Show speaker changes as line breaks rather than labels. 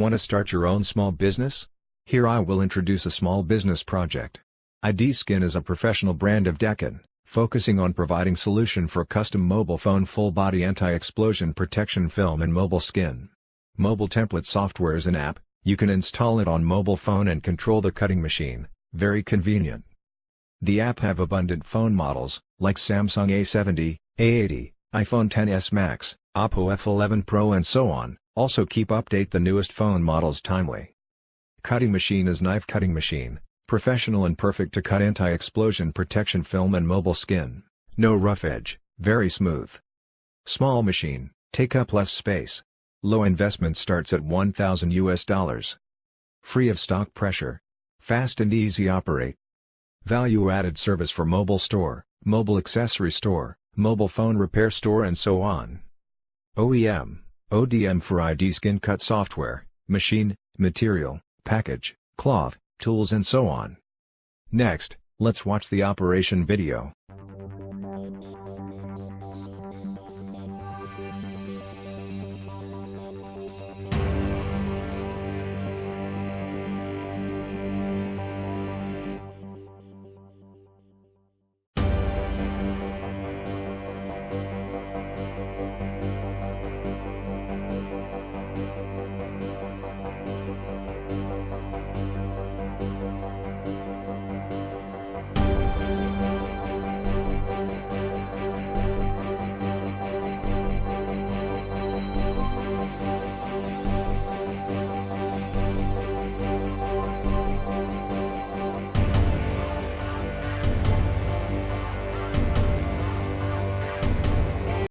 Want to start your own small business? Here I will introduce a small business project. ID Skin is a professional brand of Deccan, focusing on providing solution for custom mobile phone full-body anti-explosion protection film and mobile skin. Mobile template software is an app, you can install it on mobile phone and control the cutting machine, very convenient. The app have abundant phone models, like Samsung A70, A80, iPhone XS Max, Oppo F11 Pro and so on, also keep update the newest phone models timely. Cutting machine is knife cutting machine, professional and perfect to cut anti-explosion protection film and mobile skin, no rough edge, very smooth. Small machine, take up less space. Low investment starts at $1,000 US. Free of stock pressure. Fast and easy operate. Value-added service for mobile store, mobile accessory store, mobile phone repair store and so on. OEM, ODM for ID Skin cut software, machine, material, package, cloth, tools and so on. Next, let's watch the operation video.